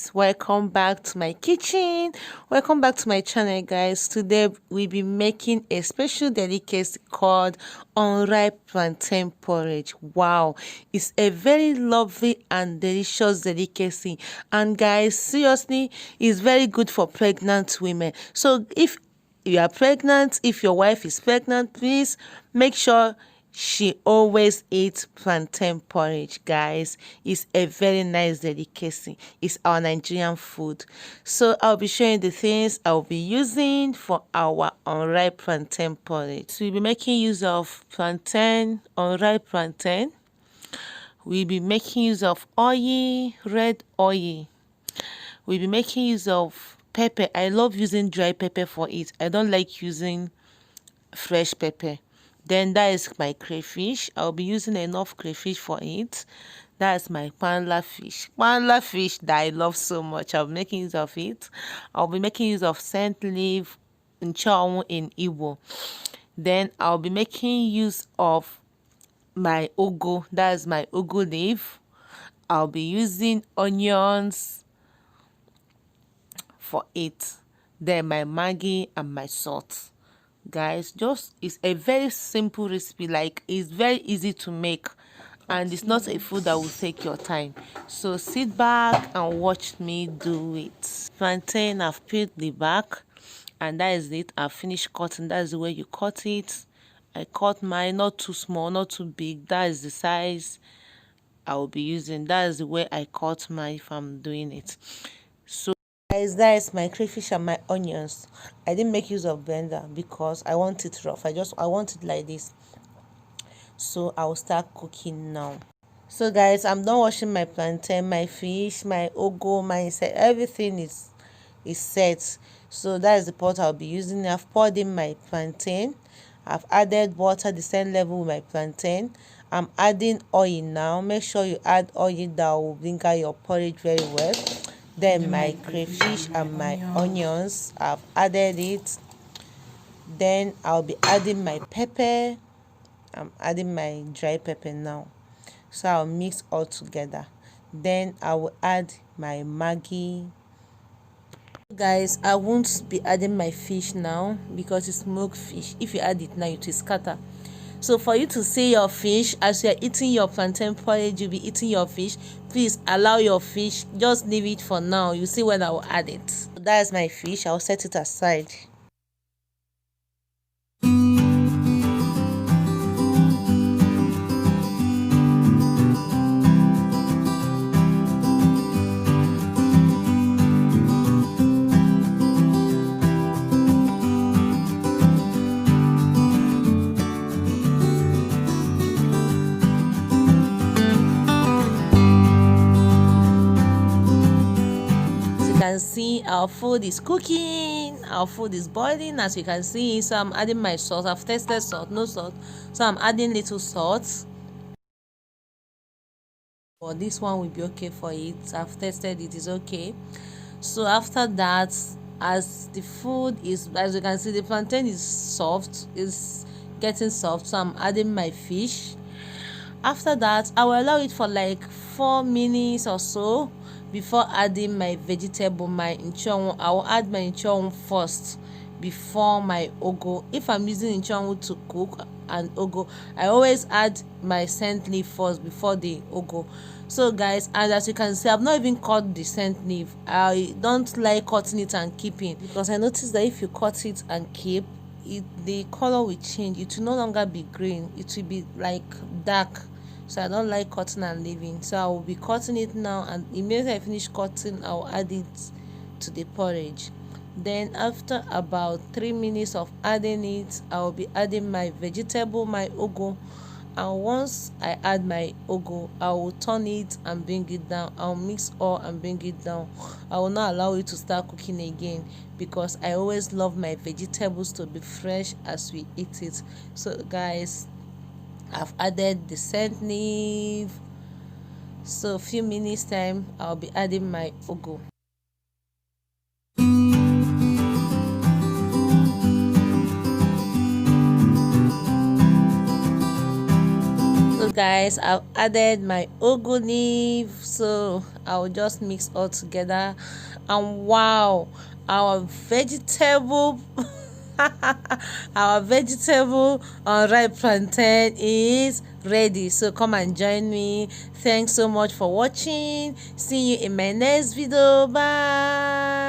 guys, welcome back to my kitchen, welcome back to my channel guys. Today we'll be making a special delicacy called unripe plantain porridge. Wow, it's a very lovely and delicious delicacy, and guys, seriously, it's very good for pregnant women. So if you are pregnant, if your wife is pregnant, please make sure she always eats plantain porridge, guys. It's a very nice delicacy. It's our Nigerian food. So I'll be showing the things I'll be using for our unripe plantain porridge. So we'll be making use of plantain, unripe plantain. We'll be making use of oil, red oil. We'll be making use of pepper. I love using dry pepper for it. I don't like using fresh pepper. Then that is my crayfish. I'll be using enough crayfish for it. That's my pandla fish. Pandla fish that I love so much. I'll be making use of it. I'll be making use of scent leaf in Chioma in Igbo. Then I'll be making use of my ugu. That's my ugu leaf. I'll be using onions for it. Then my Maggi and my salt. Guys, just it's a very simple recipe. Like, it's very easy to make, and it's not a food that will take your time. So sit back and watch me do it. Plantain, I've peeled the back, and that is it. I've finished cutting. That's the way you cut it. I cut mine not too small, not too big. That is the size I will be using. That is the way I cut mine if I'm doing it. So guys, that is my crayfish and my onions. I didn't make use of blender because I want it rough. I want it like this. So I will start cooking now. So guys, I'm done washing my plantain, my fish, my ugu, my everything is set. So that is the pot I'll be using. I've poured in my plantain. I've added water the same level with my plantain. I'm adding oil now. Make sure you add oil that will bring out your porridge very well. Then my crayfish and my onions, I've added it. Then I'll be adding my pepper. I'm adding my dry pepper now. So I'll mix all together. Then I will add my Maggi. Guys, I won't be adding my fish now because it's smoked fish. If you add it now, it will scatter. So for you to see your fish as you are eating your plantain porridge, you'll be eating your fish. Please allow your fish, just leave it for now. You see when I will add it. So that is my fish. I'll set it aside. Can see our food is cooking, our food is boiling, as you can see. So I'm adding my salt. I've tested salt, no salt, so I'm adding little salt. But this one will be okay for it. I've tested it, is okay. So after that, as the food is, as you can see, the plantain is soft, is getting soft, so I'm adding my fish. After that, I will allow it for like 4 minutes or so before adding my vegetable, my nchonwu. I will add my nchonwu first before my ugu. If I'm using nchonwu to cook and ugu, I always add my scent leaf first before the ugu. So guys, and as you can see, I've not even cut the scent leaf. I don't like cutting it and keeping, because I noticed that if you cut it and keep it, the color will change. It will no longer be green, it will be like dark. So I don't like cutting and leaving. So I will be cutting it now, and immediately I finish cutting, I'll add it to the porridge. Then after about 3 minutes of adding it, I will be adding my vegetable, my ugu. And once I add my ugu, I will turn it and bring it down. I'll mix all and bring it down. I will not allow it to start cooking again, because I always love my vegetables to be fresh as we eat it. So guys, I've added the scent leaf. So a few minutes time, I'll be adding my ugu. So guys, I've added my ugu leaf, so I'll just mix all together. And wow, our vegetable our vegetable unripe plantain is ready. So come and join me. Thanks so much for watching. See you in my next video. Bye.